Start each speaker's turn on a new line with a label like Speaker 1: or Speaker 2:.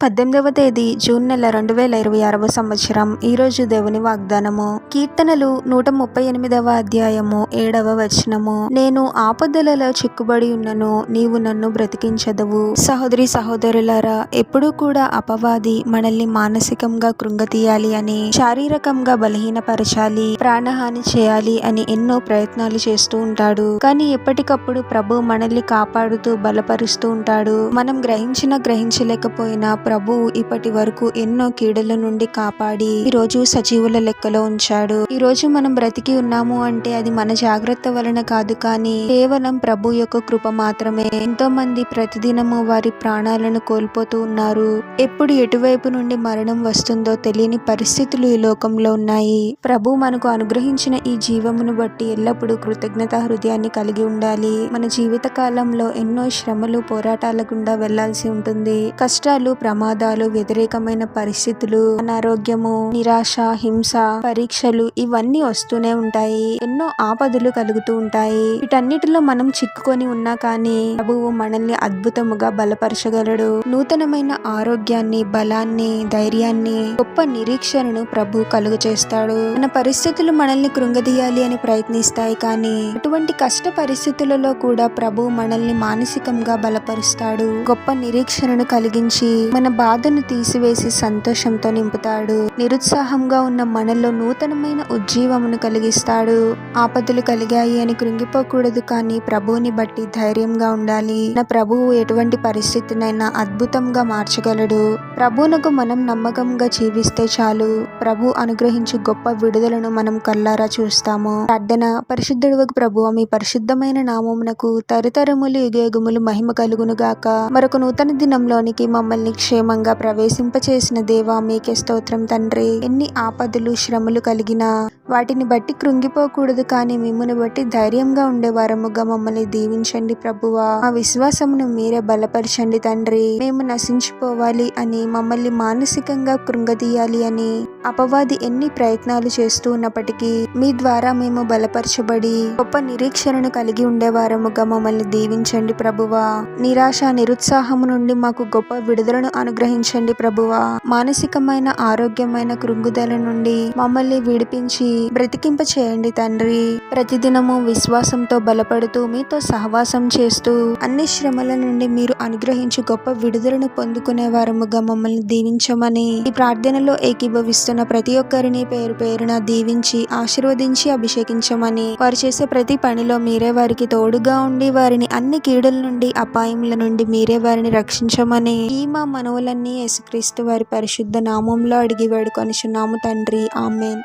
Speaker 1: 18వ తేదీ జూన్ నెల 2026వ సంవత్సరం. ఈరోజు దేవుని వాగ్దానము. కీర్తనలు 138వ అధ్యాయము 7వ వచనము. నేను ఆపదలలో చిక్కుబడి ఉన్నను, నీవు నన్ను బ్రతికించదవు. సహోదరి సహోదరులారా, ఎప్పుడూ కూడా అపవాది మనల్ని మానసికంగా కృంగతీయాలి అని, శారీరకంగా బలహీనపరచాలి, ప్రాణహాని చేయాలి అని ఎన్నో ప్రయత్నాలు చేస్తూ ఉంటాడు. కానీ ఎప్పటికప్పుడు ప్రభు మనల్ని కాపాడుతూ బలపరుస్తూ ఉంటాడు. మనం గ్రహించలేకపోయినా ప్రభువు ఇప్పటి వరకు ఎన్నో కీడుల నుండి కాపాడి ఈ రోజు సజీవుల లెక్కలో ఉంచాడు. ఈ రోజు మనం బ్రతికి ఉన్నాము అంటే అది మన జాగ్రత్త వలన కాదు, కానీ కేవలం ప్రభు యొక్క కృప మాత్రమే. ఎంతో మంది ప్రతిదినము వారి ప్రాణాలను కోల్పోతూ ఉన్నారు. ఎప్పుడు ఎటువైపు నుండి మరణం వస్తుందో తెలియని పరిస్థితులు ఈ లోకంలో ఉన్నాయి. ప్రభు మనకు అనుగ్రహించిన ఈ జీవమును బట్టి ఎల్లప్పుడూ కృతజ్ఞత హృదయాన్ని కలిగి ఉండాలి. మన జీవిత కాలంలో ఎన్నో శ్రమలు, పోరాటాల గుండా వెళ్లాల్సి ఉంటుంది. కష్టాలు, ప్రమాదాలు, వ్యతిరేకమైన పరిస్థితులు, అనారోగ్యము, నిరాశ, హింస, పరీక్షలు ఇవన్నీ వస్తూనే ఉంటాయి. ఎన్నో ఆపదలు కలుగుతూ ఉంటాయి. వీటన్నిటిలో మనం చిక్కుకొని ఉన్నా కానీ ప్రభువు మనల్ని అద్భుతముగా బలపరచగలడు. నూతనమైన ఆరోగ్యాన్ని, బలాన్ని, ధైర్యాన్ని, గొప్ప నిరీక్షణను ప్రభు కలుగు చేస్తాడు. మన పరిస్థితులు మనల్ని కృంగదీయాలి అని ప్రయత్నిస్తాయి, కానీ అటువంటి కష్ట పరిస్థితులలో కూడా ప్రభు మనల్ని మానసికంగా బలపరుస్తాడు. గొప్ప నిరీక్షణను కలిగించి మన బాధను తీసివేసి సంతోషంతో నింపుతాడు. నిరుత్సాహంగా ఉన్న మనలో నూతనమైన ఉజ్జీవమును కలిగిస్తాడు. ఆపదలు కలిగాయి అని కృంగిపోకూడదు, కానీ ప్రభువుని బట్టి ధైర్యంగా ఉండాలి. నా ప్రభువు ఎటువంటి పరిస్థితినైనా అద్భుతంగా మార్చగలడు. ప్రభువునకు మనం నమ్మకంగా జీవిస్తే చాలు. ప్రభు అనుగ్రహించు గొప్ప విడుదలను మనం కల్లారా చూస్తాము. ప్రార్థన. పరిశుద్ధుడవగు ప్రభువా, మీ పరిశుద్ధమైన నామమునకు తరతరములు యుగయుగములు మహిమ కలుగును గాక. మరొక నూతన దినంలోనికి మమ్మల్ని క్షేమంగా ప్రవేశింపచేసిన దేవా, మీకే స్తోత్రం తండ్రి. ఎన్ని ఆపదలు, శ్రమలు కలిగినా వాటిని బట్టి కృంగిపోకూడదు, కానీ మిమ్మును బట్టి ధైర్యంగా ఉండేవారముగా మమ్మల్ని దీవించండి ప్రభువా. మా విశ్వాసమును మీరే బలపరచండి తండ్రి. మేము నశించిపోవాలి అని, మమ్మల్ని మానసికంగా కృంగదీయాలి అని అపవాది ఎన్ని ప్రయత్నాలు చేస్తూ ఉన్నప్పటికీ మీ ద్వారా మేము బలపరచబడి గొప్ప నిరీక్షణను కలిగి ఉండేవారముగా మమ్మల్ని దీవించండి ప్రభువా. నిరాశ, నిరుత్సాహము నుండి మాకు గొప్ప విడుదలను అనుగ్రహించండి ప్రభువా. మానసికమైన, ఆరోగ్యమైన కృంగుదల నుండి మమ్మల్ని విడిపించి బ్రతికింప చేయండి తండ్రి. ప్రతిదినము విశ్వాసంతో బలపడుతూ మీతో సహవాసం చేస్తూ అన్ని శ్రమల నుండి మీరు అనుగ్రహించి గొప్ప విడుదలను పొందుకునే వారముగా మమ్మల్ని దీవించమని ఈ ప్రార్థనలో ఏకీభవిస్తున్న ప్రతి ఒక్కరిని పేరు పేరున దీవించి ఆశీర్వదించి అభిషేకించమని, వారు చేసే ప్రతి పనిలో మీరే వారికి తోడుగా ఉండి వారిని అన్ని కీడుల నుండి, అపాయముల నుండి మీరే వారిని రక్షించమని ఈ మా మనవులన్నీ యేసుక్రీస్తు వారి పరిశుద్ధ నామంలో అడిగి వేడుకొనుచున్నాము తండ్రి. ఆమేన్.